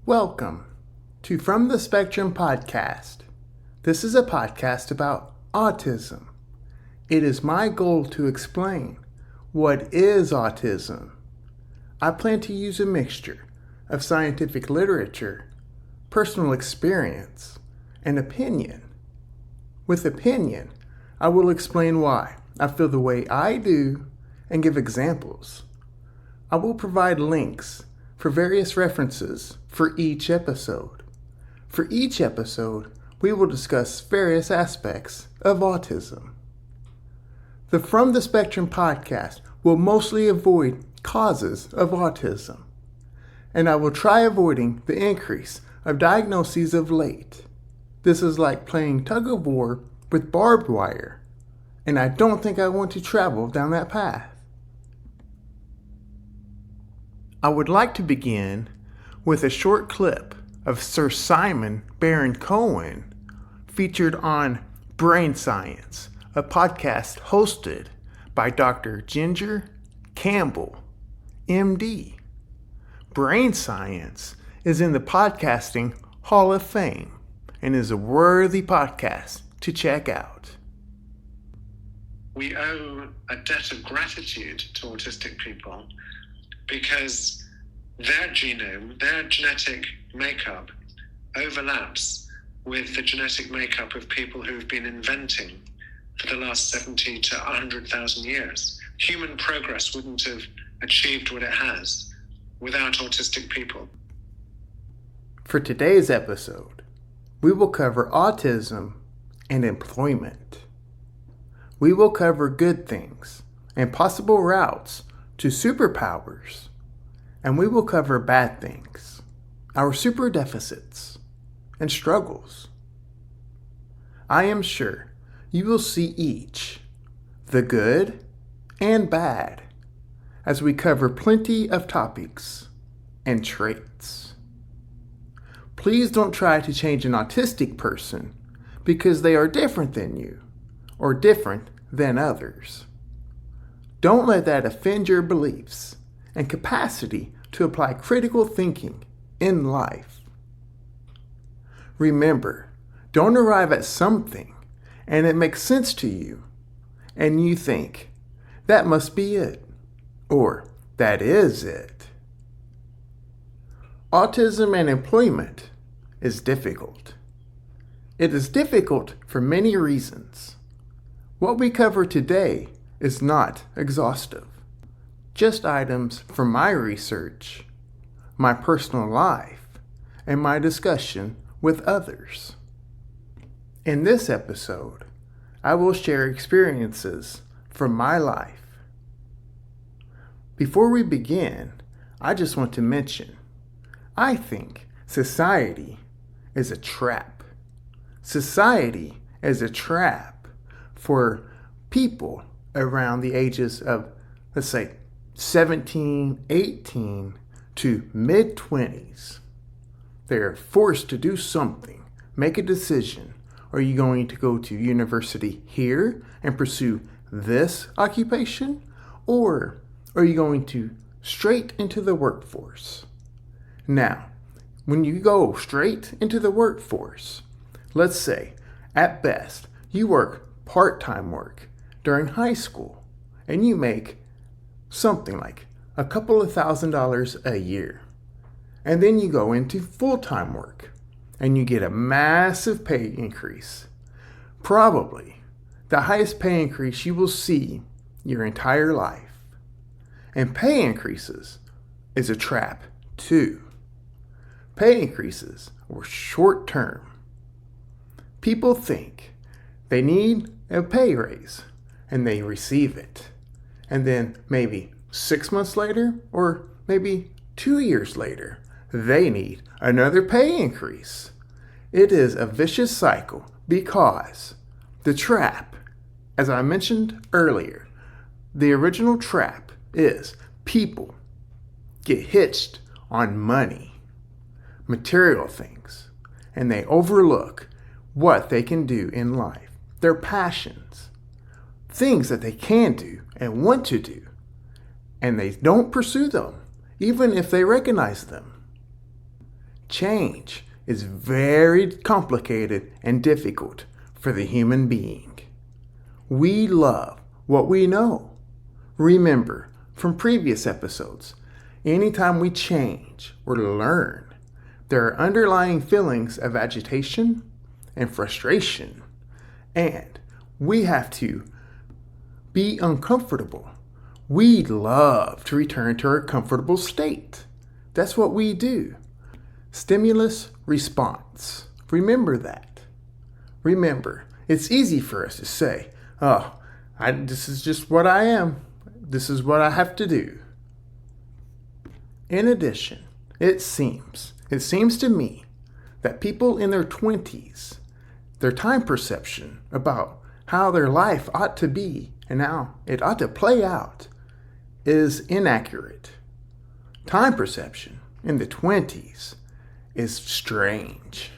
Welcome to From the Spectrum podcast. This is a podcast about autism. It is my goal to explain what is autism. I plan to use a mixture of scientific literature, personal experience, and opinion. With opinion, I will explain why I feel the way I do and give examples. I will provide links for various references for each episode. For each episode, we will discuss various aspects of autism. The From the Spectrum podcast will mostly avoid causes of autism, and I will try avoiding the increase of diagnoses of late. This is like playing tug of war with barbed wire, and I don't think I want to travel down that path. I would like to begin with a short clip of Sir Simon Baron-Cohen featured on Brain Science, a podcast hosted by Dr. Ginger Campbell, MD. Brain Science is in the Podcasting Hall of Fame and is a worthy podcast to check out. We owe a debt of gratitude to autistic people because their genome, their genetic makeup overlaps with the genetic makeup of people who've been inventing for the last 70 to 100,000 years. Human progress wouldn't have achieved what it has without autistic people. For today's episode, we will cover autism and employment. We will cover good things and possible routes to superpowers, and we will cover bad things, our superdeficits and struggles. I am sure you will see each, the good and bad, as we cover plenty of topics and traits. Please don't try to change an autistic person because they are different than you or different than others. Don't let that offend your beliefs and capacity to apply critical thinking in life. Remember, don't arrive at something and it makes sense to you and you think, that must be it, or that is it. Autism and employment is difficult. It is difficult for many reasons. What we cover today is not exhaustive. Just items from my research, my personal life, and my discussion with others. In this episode, I will share experiences from my life. Before we begin, I just want to mention, I think society is a trap. Society is a trap for people around the ages of, let's say, 17, 18 to mid-20s. They're forced to do something, make a decision. Are you going to go to university here and pursue this occupation? Or are you going to straight into the workforce? Now, when you go straight into the workforce, let's say, at best, you work part-time work during high school, and you make something like a couple of $1,000s a year. And then you go into full-time work, and you get a massive pay increase. Probably the highest pay increase you will see your entire life. And pay increases is a trap too. Pay increases are short-term. People think they need a pay raise, and they receive it. And then maybe 6 months later, or maybe 2 years later, they need another pay increase. It is a vicious cycle because the trap, as I mentioned earlier, the original trap is people get hitched on money, material things, and they overlook what they can do in life, their passions, things that they can do and want to do, and they don't pursue them, even if they recognize them. Change is very complicated and difficult for the human being. We love what we know. Remember from previous episodes, anytime we change or learn, there are underlying feelings of agitation and frustration, and we have to be uncomfortable. We love to return to our comfortable state. That's what we do. Stimulus response. Remember that. Remember, it's easy for us to say, this is just what I am. This is what I have to do. In addition, it seems to me that people in their 20s, their time perception about how their life ought to be and how it ought to play out is inaccurate. Time perception in the 20s is strange.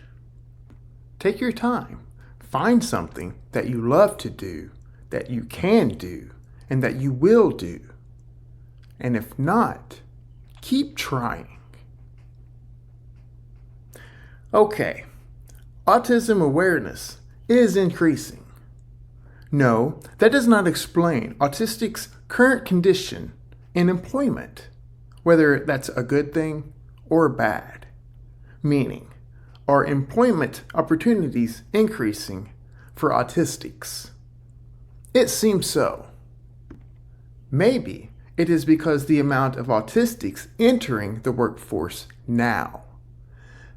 Take your time. Find something that you love to do, that you can do, and that you will do. And if not, keep trying. Okay, autism awareness is increasing. No, that does not explain autistic's current condition in employment, whether that's a good thing or bad. Meaning, are employment opportunities increasing for autistics? It seems so. Maybe it is because the amount of autistics entering the workforce now.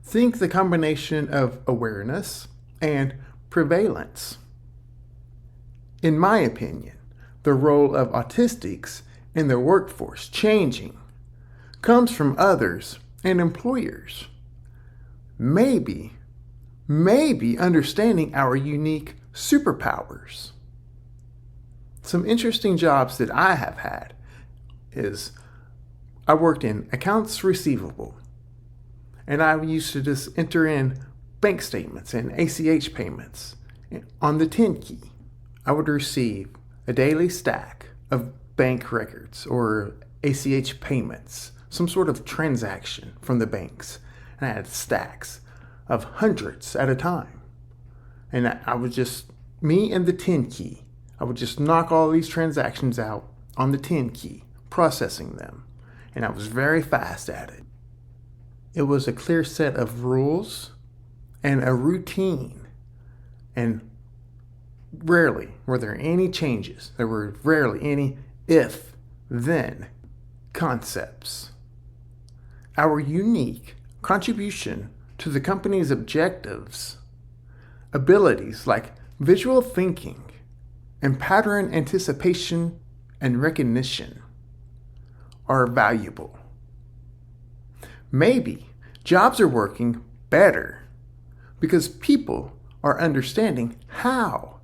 Think the combination of awareness and prevalence. In my opinion, the role of autistics in the workforce changing comes from others and employers. Maybe understanding our unique superpowers. Some interesting jobs that I have had is I worked in accounts receivable, and I used to just enter in bank statements and ACH payments. On the 10 key, I would receive a daily stack of bank records or ACH payments, some sort of transaction from the banks. And I had stacks of hundreds at a time. And I would just, me and the 10 key, I would just knock all these transactions out on the 10 key, processing them. And I was very fast at it. It was a clear set of rules and a routine. And rarely were there any changes. There were rarely any if-then concepts. Our unique contribution to the company's objectives, abilities like visual thinking and pattern anticipation and recognition are valuable. Maybe jobs are working better because people are understanding how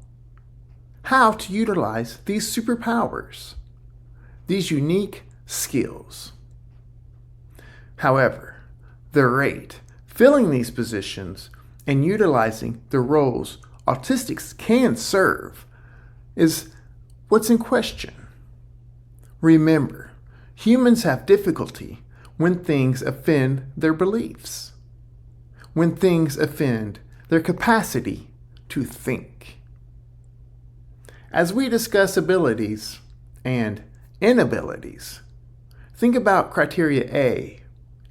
to utilize these superpowers, these unique skills. However, the rate filling these positions and utilizing the roles autistics can serve is what's in question. Remember, humans have difficulty when things offend their beliefs, when things offend their capacity to think. As we discuss abilities and inabilities, think about criteria A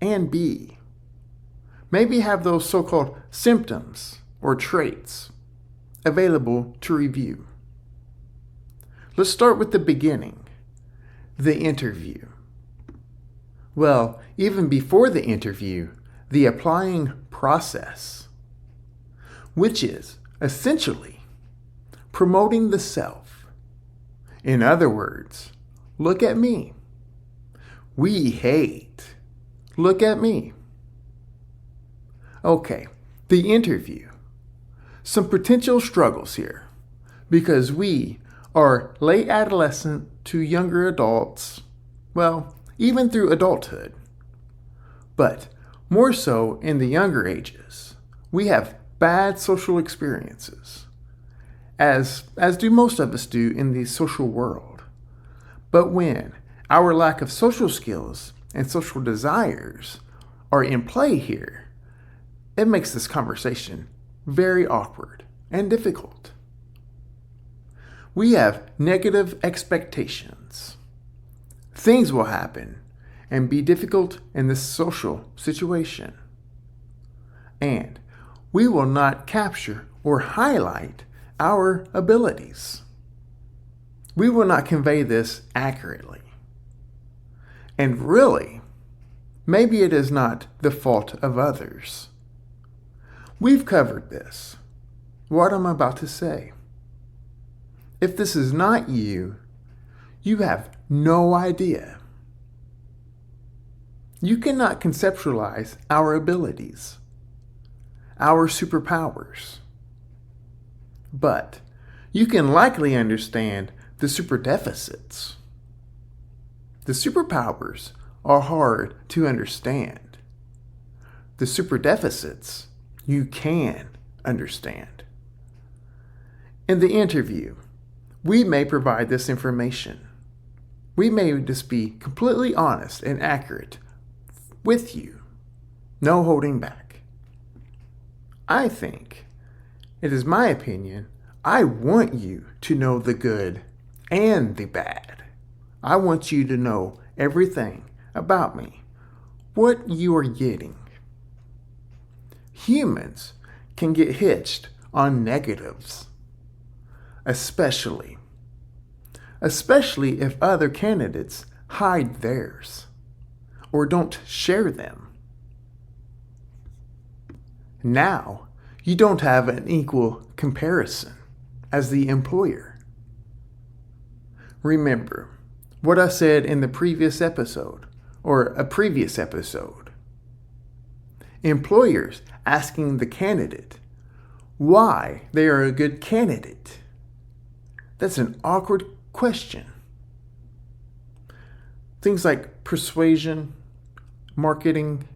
and B. Maybe have those so-called symptoms or traits available to review. Let's start with the beginning, the interview. Well, even before the interview, the applying process, which is essentially promoting the self. In other words, look at me. We hate. Look at me. Okay, the interview. Some potential struggles here because we are late adolescent to younger adults, well, even through adulthood. But more so in the younger ages, we have bad social experiences, as do most of us do in the social world. But when our lack of social skills and social desires are in play here, it makes this conversation very awkward and difficult. We have negative expectations. Things will happen and be difficult in this social situation. And we will not capture or highlight our abilities. We will not convey this accurately. And really, maybe it is not the fault of others. We've covered this. What I'm about to say. If this is not you, you have no idea. You cannot conceptualize our abilities, our superpowers. But you can likely understand the superdeficits. The superpowers are hard to understand. The superdeficits you can understand. In the interview, we may provide this information. We may just be completely honest and accurate with you. No holding back. I think, it is my opinion, I want you to know the good and the bad. I want you to know everything about me, what you are getting. Humans can get hitched on negatives, especially if other candidates hide theirs or don't share them. Now, you don't have an equal comparison as the employer. Remember what I said in the previous episode, or a previous episode. Employers asking the candidate why they are a good candidate. That's an awkward question. Things like persuasion, marketing,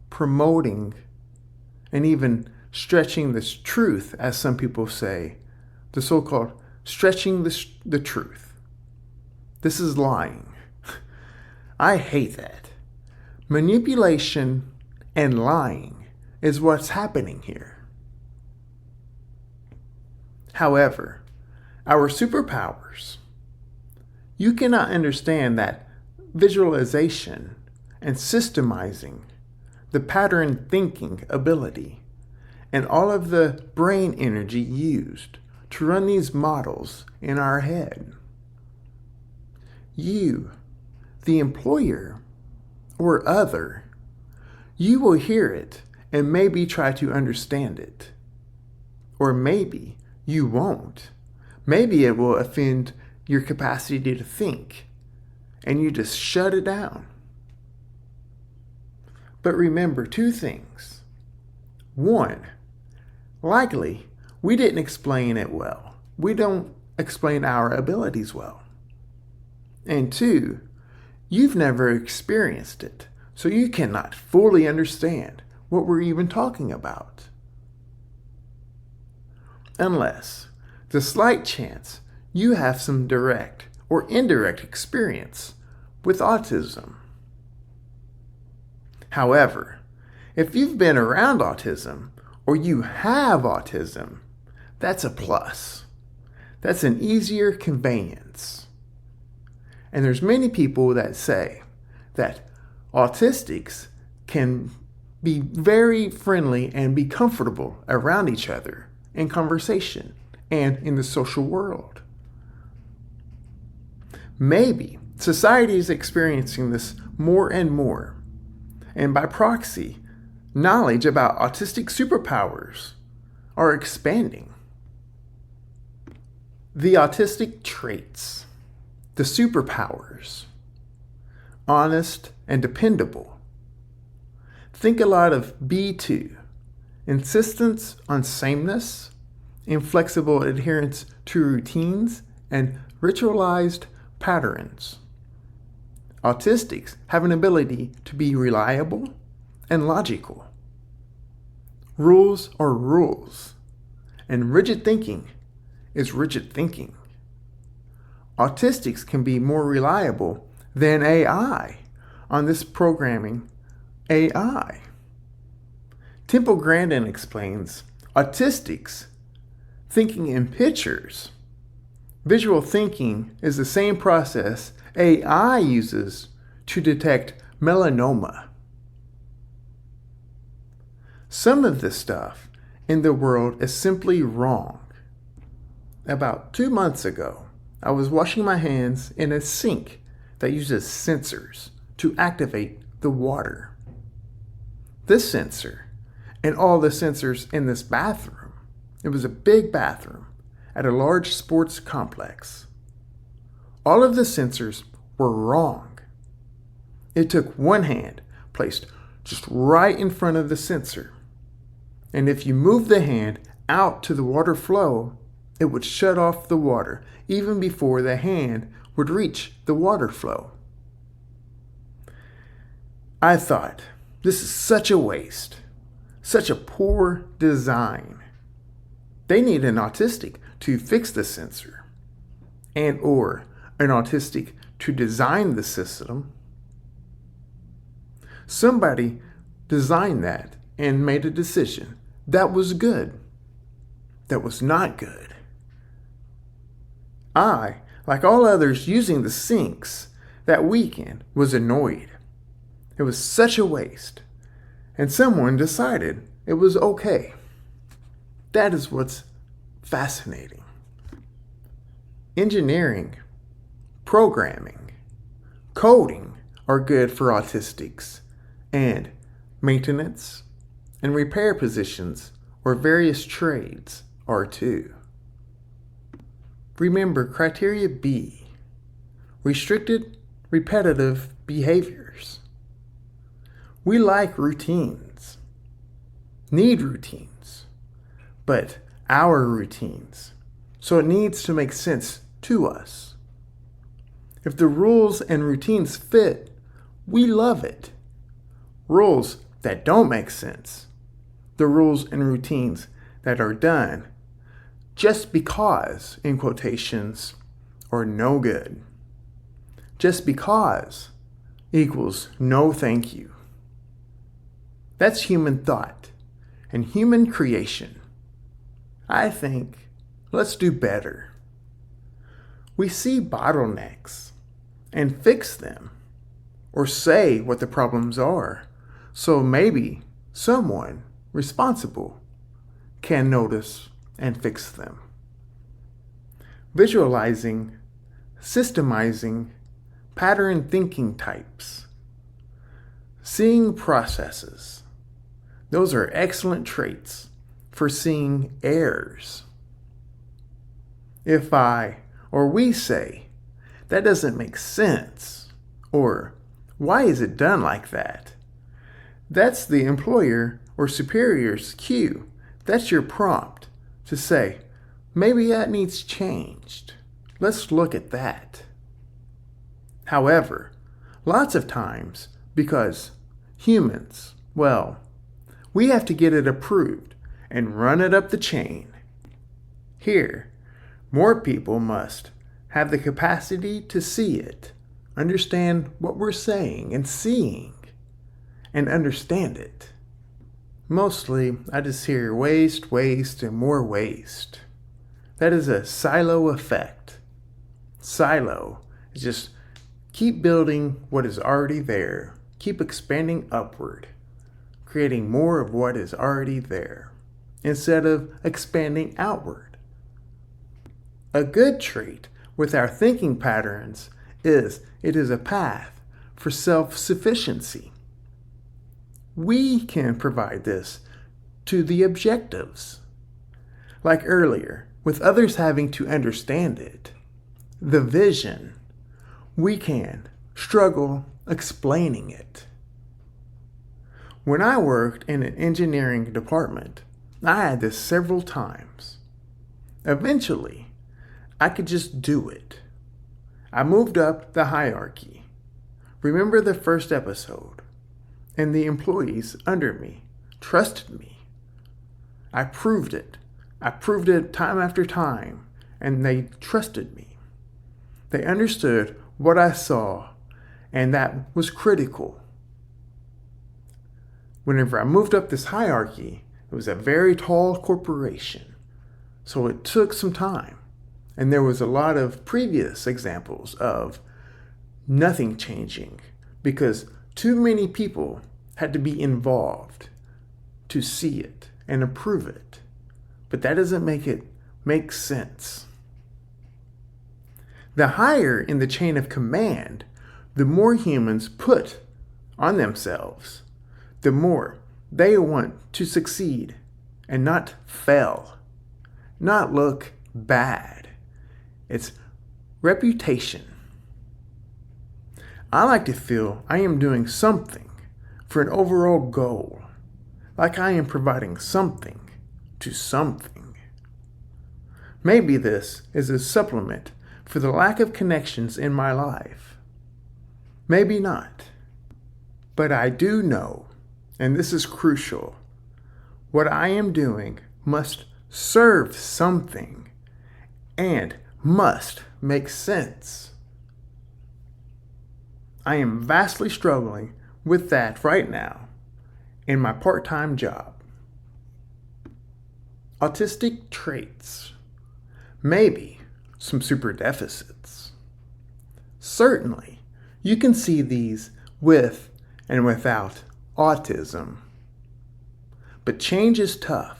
promoting, and even stretching this truth, as some people say, the so-called stretching the truth. This is lying. I hate that. Manipulation and lying is what's happening here. However, our superpowers, you cannot understand that visualization and systemizing, the pattern thinking ability, and all of the brain energy used to run these models in our head. You, the employer or other, you will hear it and maybe try to understand it. Or maybe you won't. Maybe it will offend your capacity to think and you just shut it down. But remember two things. One, likely we didn't explain it well. We don't explain our abilities well. And two, you've never experienced it, so you cannot fully understand what we're even talking about. Unless the slight chance you have some direct or indirect experience with autism. However, if you've been around autism or you have autism, that's a plus. That's an easier conveyance. And there's many people that say that autistics can be very friendly and be comfortable around each other in conversation and in the social world. Maybe society is experiencing this more and more, and by proxy, knowledge about autistic superpowers are expanding. The autistic traits, the superpowers, honest and dependable. Think a lot of B2, insistence on sameness, inflexible adherence to routines, and ritualized patterns. Autistics have an ability to be reliable and logical. Rules are rules, and rigid thinking is rigid thinking. Autistics can be more reliable than AI on this programming AI. Temple Grandin explains, autistics thinking in pictures. Visual thinking is the same process AI uses to detect melanoma. Some of this stuff in the world is simply wrong. About 2 months ago, I was washing my hands in a sink that uses sensors to activate the water. This sensor and all the sensors in this bathroom, it was a big bathroom at a large sports complex. All of the sensors were wrong. It took one hand placed just right in front of the sensor. And if you move the hand out to the water flow, it would shut off the water even before the hand would reach the water flow. I thought, this is such a waste, such a poor design. They need an autistic to fix the sensor, and or an autistic to design the system. Somebody designed that and made a decision. That was good. That was not good. I, like all others using the sinks that weekend, was annoyed. It was such a waste. And someone decided it was okay. That is what's fascinating. Engineering, programming, coding are good for autistics, and maintenance and repair positions or various trades are too. Remember criteria B, restricted repetitive behaviors. We like routines, need routines, but our routines, so it needs to make sense to us. If the rules and routines fit, we love it. Rules that don't make sense, the rules and routines that are done just because, in quotations, are no good. Just because equals no thank you. That's human thought and human creation. I think let's do better. We see bottlenecks and fix them, or say what the problems are, so maybe someone responsible can notice and fix them. Visualizing, systemizing, pattern thinking types, seeing processes. Those are excellent traits for seeing errors. If I or we say, that doesn't make sense, or why is it done like that? That's the employer or superior's cue. That's your prompt to say, maybe that needs changed. Let's look at that. However, lots of times, because humans, well, we have to get it approved and run it up the chain. Here, more people must have the capacity to see it, understand what we're saying and seeing, and understand it. Mostly, I just hear waste, waste, and more waste. That is a silo effect. Silo is just keep building what is already there, keep expanding upward, creating more of what is already there, instead of expanding outward. A good trait with our thinking patterns is it is a path for self-sufficiency. We can provide this to the objectives. Like earlier, with others having to understand it, the vision, we can struggle explaining it. When I worked in an engineering department, I had this several times. Eventually, I could just do it. I moved up the hierarchy. Remember the first episode? And the employees under me trusted me. I proved it. I proved it time after time, and they trusted me. They understood what I saw, and that was critical. Whenever I moved up this hierarchy, it was a very tall corporation. So it took some time. And there was a lot of previous examples of nothing changing because too many people had to be involved to see it and approve it. But that doesn't make it make sense. The higher in the chain of command, the more humans put on themselves, the more they want to succeed and not fail, not look bad. It's reputation. I like to feel I am doing something for an overall goal, like I am providing something to something. Maybe this is a supplement for the lack of connections in my life. Maybe not. But I do know, and this is crucial, what I am doing must serve something and must make sense. I am vastly struggling with that right now in my part-time job. Autistic traits. Maybe some superdeficits. Certainly, you can see these with and without autism. But change is tough.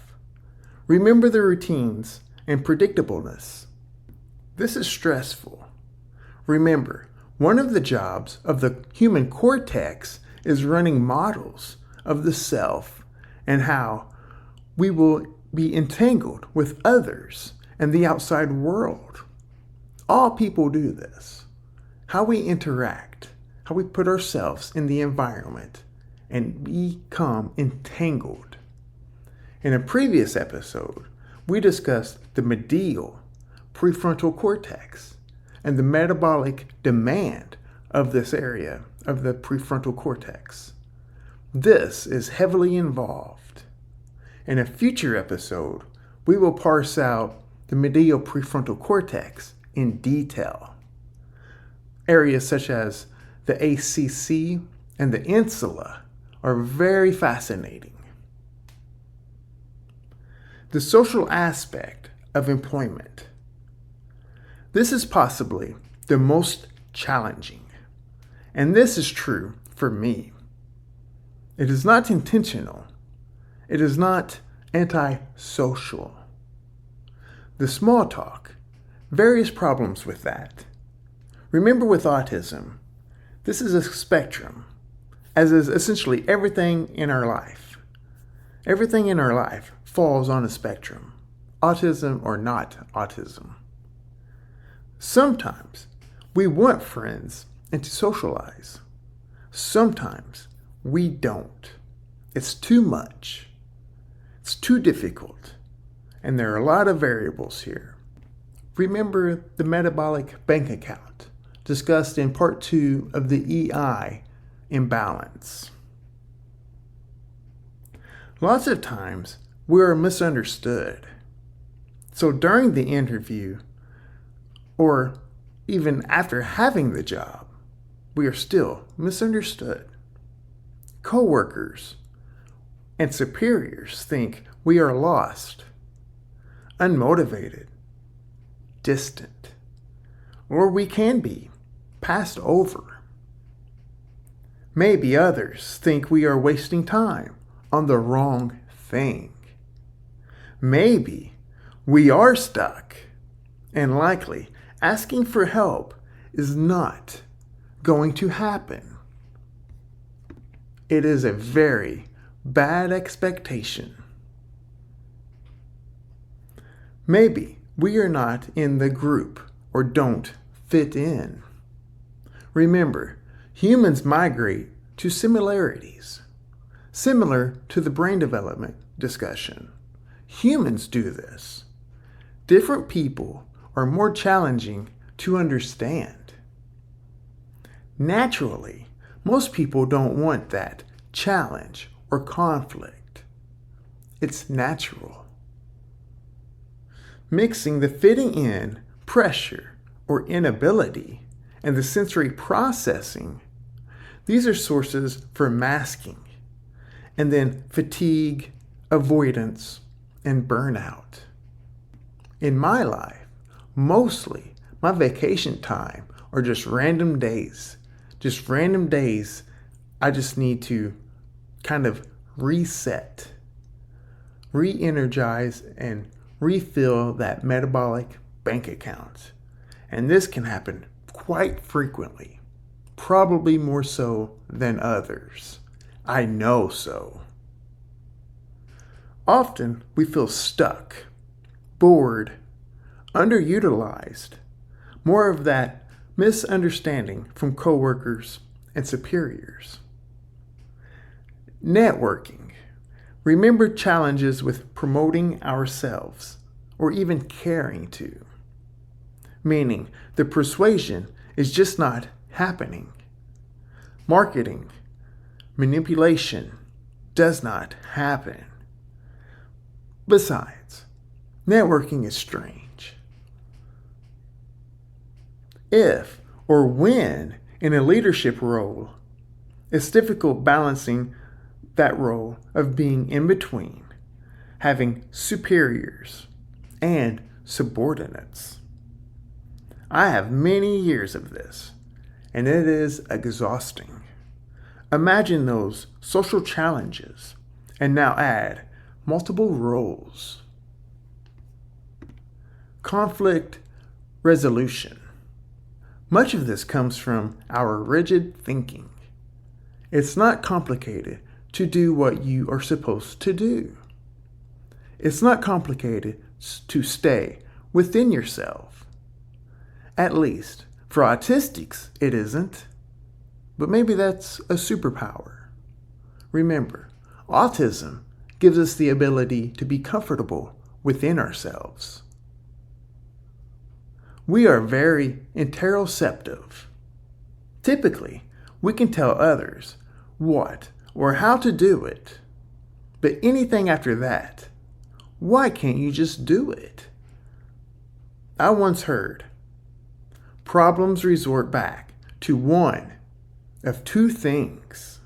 Remember the routines and predictableness. This is stressful. Remember, one of the jobs of the human cortex is running models of the self and how we will be entangled with others and the outside world. All people do this. How we interact, how we put ourselves in the environment and become entangled. In a previous episode, we discussed the medial prefrontal cortex and the metabolic demand of this area of the prefrontal cortex. This is heavily involved. In a future episode, we will parse out the medial prefrontal cortex in detail. Areas such as the ACC and the insula are very fascinating. The social aspect of employment. This is possibly the most challenging, and this is true for me. It is not intentional. It is not antisocial. The small talk, various problems with that. Remember with autism, this is a spectrum, as is essentially everything in our life. Everything in our life falls on a spectrum, autism or not autism. Sometimes we want friends and to socialize. Sometimes we don't. It's too much. It's too difficult. And there are a lot of variables here. Remember the metabolic bank account discussed in part 2 of the EI imbalance. Lots of times we are misunderstood. So during the interview, or even after having the job, we are still misunderstood. Coworkers and superiors think we are lost, unmotivated, distant, or we can be passed over. Maybe others think we are wasting time on the wrong thing. Maybe we are stuck, and likely asking for help is not going to happen. It is a very bad expectation. Maybe we are not in the group or don't fit in. Remember, humans migrate to similarities. Similar to the brain development discussion, humans do this. Different people are more challenging to understand. Naturally, most people don't want that challenge or conflict. It's natural. Mixing the fitting in, pressure, or inability and the sensory processing, these are sources for masking. and then fatigue, avoidance, and burnout. In my life, mostly my vacation time are just random days. Just random days I just need to kind of reset, re-energize, and refill that metabolic bank account. And this can happen quite frequently, probably more so than others. I know so. Often we feel stuck, bored, underutilized, more of that misunderstanding from coworkers and superiors. Networking. Remember challenges with promoting ourselves or even caring to. Meaning the persuasion is just not happening. Marketing, manipulation does not happen. Besides, networking is strange. If or when in a leadership role, it's difficult balancing that role of being in between, having superiors and subordinates. I have many years of this, and it is exhausting. Imagine those social challenges, and now add multiple roles. Conflict resolution. Much of this comes from our rigid thinking. It's not complicated to do what you are supposed to do. It's not complicated to stay within yourself. At least, for autistics, it isn't. But maybe that's a superpower. Remember, autism gives us the ability to be comfortable within ourselves. We are very interoceptive. Typically, we can tell others what or how to do it. But anything after that, why can't you just do it? I once heard, problems resort back to one of two things: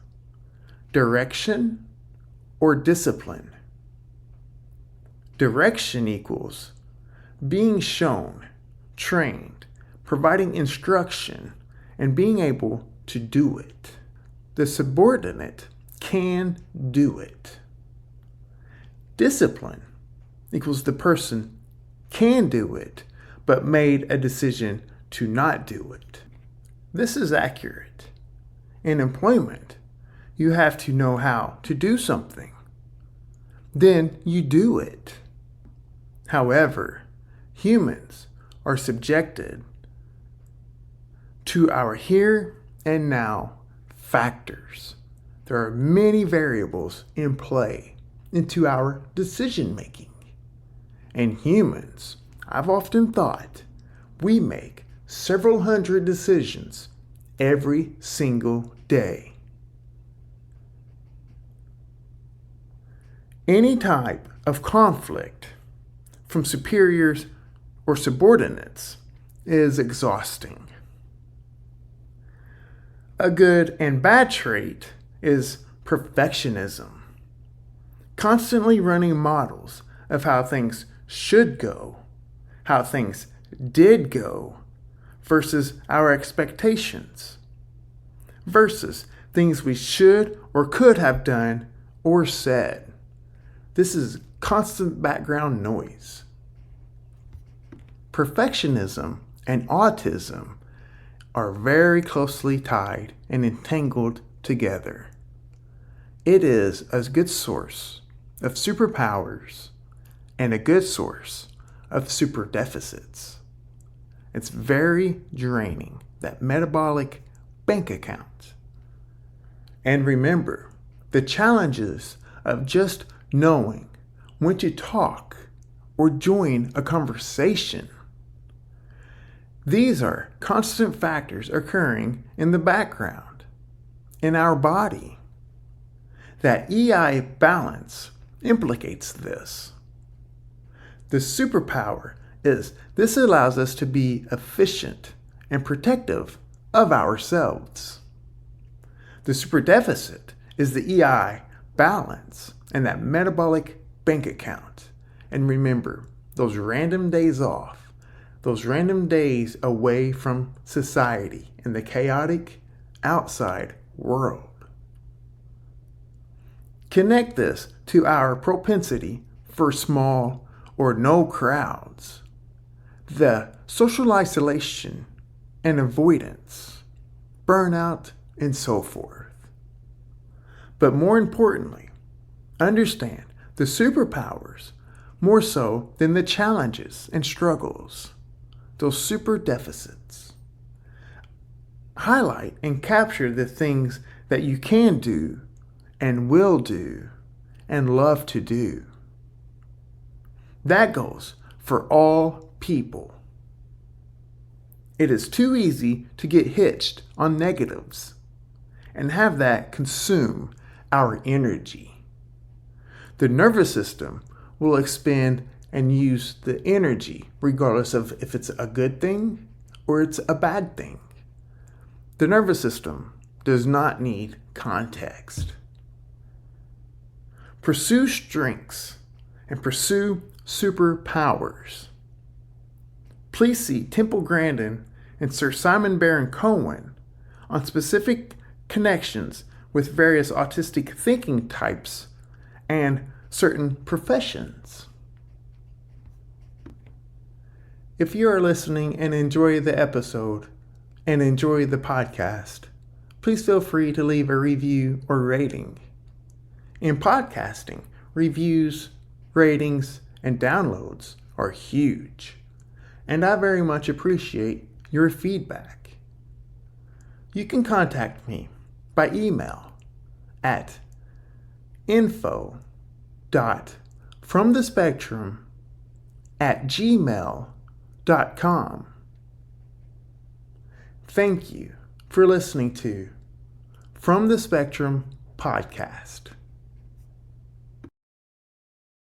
direction or discipline. Direction equals being shown, trained, providing instruction, and being able to do it. The subordinate can do it. Discipline equals the person can do it, but made a decision to not do it. This is accurate. In employment, you have to know how to do something. Then you do it. However, humans are subjected to our here and now factors. There are many variables in play into our decision making. And humans, I've often thought, we make several hundred decisions every single day. Any type of conflict from superiors or subordinates is exhausting. A good and bad trait is perfectionism. Constantly running models of how things should go, how things did go, versus our expectations, versus things we should or could have done or said. This is constant background noise. Perfectionism and autism are very closely tied and entangled together. It is a good source of superpowers and a good source of superdeficits. It's very draining, that metabolic bank account. And remember, the challenges of just knowing when to talk or join a conversation. These are constant factors occurring in the background, in our body. That EI balance implicates this. The superpower is this allows us to be efficient and protective of ourselves. The superdeficit is the EI balance and that metabolic bank account. And remember, those random days off, those random days away from society and the chaotic outside world. Connect this to our propensity for small or no crowds, the social isolation and avoidance, burnout, and so forth. But more importantly, understand the superpowers more so than the challenges and struggles, those super deficits. Highlight and capture the things that you can do and will do and love to do. That goes for all people. It is too easy to get hitched on negatives and have that consume our energy. The nervous system will expend and use the energy regardless of if it's a good thing or it's a bad thing. The nervous system does not need context. Pursue strengths and pursue superpowers. Please see Temple Grandin and Sir Simon Baron-Cohen on specific connections with various autistic thinking types and certain professions. If you are listening and enjoy the episode and enjoy the podcast, please feel free to leave a review or rating. In podcasting, reviews, ratings, and downloads are huge, and I very much appreciate your feedback. You can contact me by email at info.fromthespectrum@gmail.com. Thank you for listening to From the Spectrum Podcast.